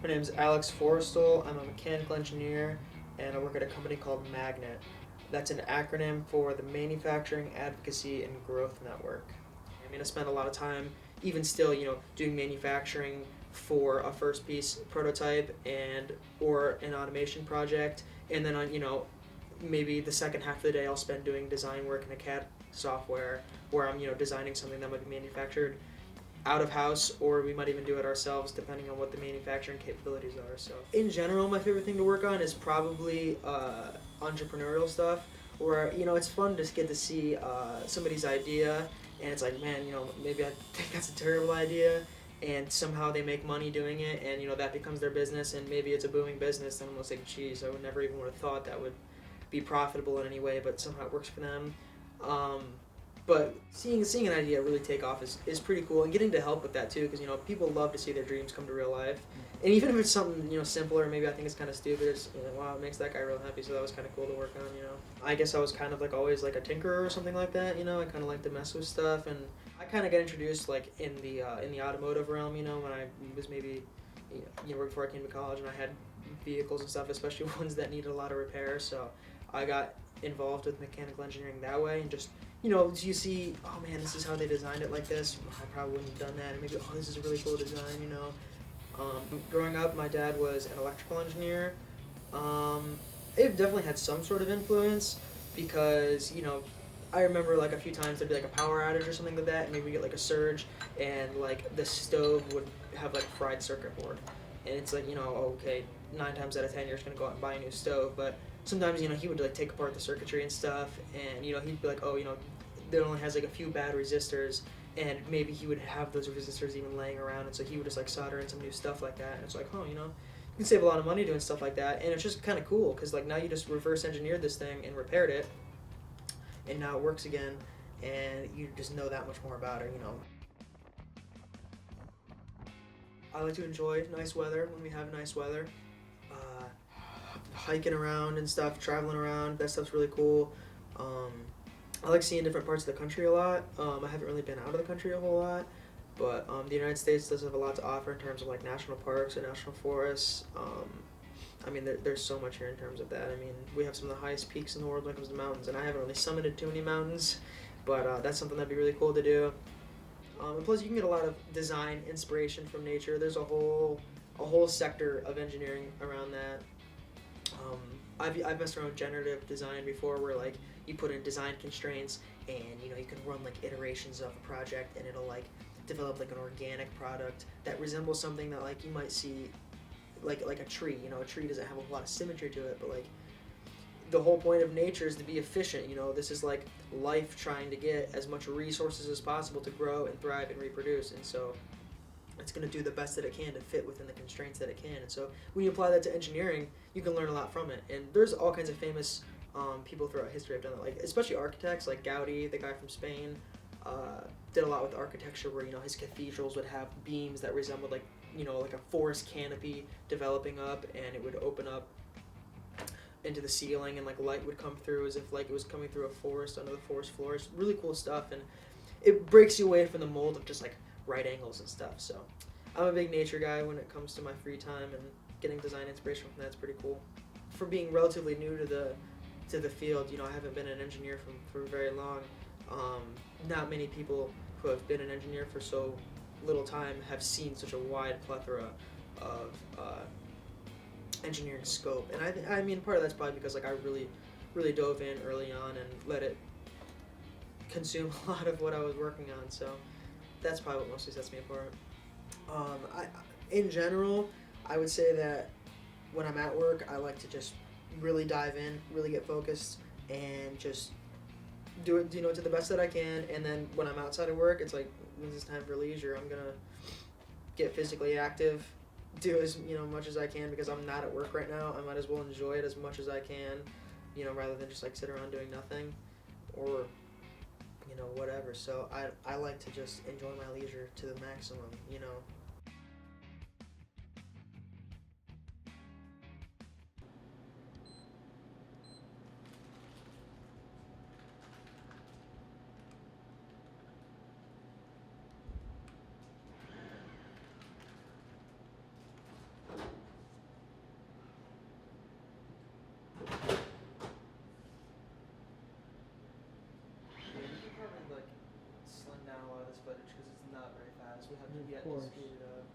My name is Alex Forristal. I'm a mechanical engineer and I work at a company called Magnet. That's an acronym for the Manufacturing Advocacy and Growth Network. I spend a lot of time, even still, doing manufacturing for a first piece prototype and or an automation project, and then on maybe the second half of the day I'll spend doing design work in a CAD software where I'm designing something that might be manufactured out of house, or we might even do it ourselves depending on what the manufacturing capabilities are. So in general, my favorite thing to work on is probably entrepreneurial stuff, where it's fun to get to see somebody's idea and it's like, man, maybe I think that's a terrible idea, and somehow they make money doing it, and that becomes their business, and maybe it's a booming business, and I'm almost like, geez, I would never even would have thought that would be profitable in any way, but somehow it works for them. um, but seeing an idea really take off is pretty cool, and getting to help with that too, because people love to see their dreams come to real life, and even if it's something simpler, maybe I think it's kind of stupid. It's wow, it makes that guy real happy, so that was kind of cool to work on. I guess I was kind of like always like a tinkerer or something like that. I kind of like to mess with stuff, and I kind of got introduced like in the automotive realm. When I was maybe right before I came to college, and I had vehicles and stuff, especially ones that needed a lot of repair. So I got involved with mechanical engineering that way, and just you see, oh man, this is how they designed it like this. I probably wouldn't have done that. And maybe, oh, this is a really cool design. Growing up, my dad was an electrical engineer. It definitely had some sort of influence because I remember like a few times there'd be like a power outage or something like that, and maybe we get like a surge, and like the stove would have like a fried circuit board, and it's like okay, 9 times out of 10 you're just gonna go out and buy a new stove, but sometimes he would like take apart the circuitry and stuff, and he'd be like, oh, it only has like a few bad resistors, and maybe he would have those resistors even laying around, and so he would just like solder in some new stuff like that, and it's like, oh, you can save a lot of money doing stuff like that, and it's just kind of cool because like now you just reverse engineered this thing and repaired it, and now it works again, and you just know that much more about it. I like to enjoy nice weather when we have nice weather. Uh, Hiking around and stuff, traveling around, that stuff's really cool. Um, I like seeing different parts of the country a lot. I haven't really been out of the country a whole lot, but the United States does have a lot to offer in terms of like national parks and national forests. There's so much here in terms of that. We have some of the highest peaks in the world when it comes to mountains, and I haven't really summited too many mountains, but that's something that'd be really cool to do. And plus, you can get a lot of design inspiration from nature. There's a whole sector of engineering around that. Um, I've messed around with generative design before, where like you put in design constraints, and you can run like iterations of a project, and it'll like develop like an organic product that resembles something that like you might see like a tree. A tree doesn't have a lot of symmetry to it, but like the whole point of nature is to be efficient. This is like life trying to get as much resources as possible to grow and thrive and reproduce, and so it's going to do the best that it can to fit within the constraints that it can. And so when you apply that to engineering, you can learn a lot from it. And there's all kinds of famous people throughout history have done that, like especially architects, like Gaudi, the guy from Spain, did a lot with architecture, where his cathedrals would have beams that resembled like a forest canopy developing up, and it would open up into the ceiling, and like light would come through as if like it was coming through a forest under the forest floors. Really cool stuff, and it breaks you away from the mold of just like right angles and stuff. So I'm a big nature guy when it comes to my free time, and getting design inspiration from that's pretty cool. For being relatively new to the field, I haven't been an engineer for very long. Not many people who have been an engineer for so little time have seen such a wide plethora of engineering scope, and part of that's probably because like I really dove in early on and let it consume a lot of what I was working on. So that's probably what mostly sets me apart. In general, I would say that when I'm at work, I like to just really dive in, really get focused, and just do it, to the best that I can. And then when I'm outside of work, it's like, when it's time for leisure, I'm gonna get physically active, do as much as I can, because I'm not at work right now. I might as well enjoy it as much as I can, rather than just like sit around doing nothing, or whatever. So I like to just enjoy my leisure to the maximum. we have to Of get course. to speed it up.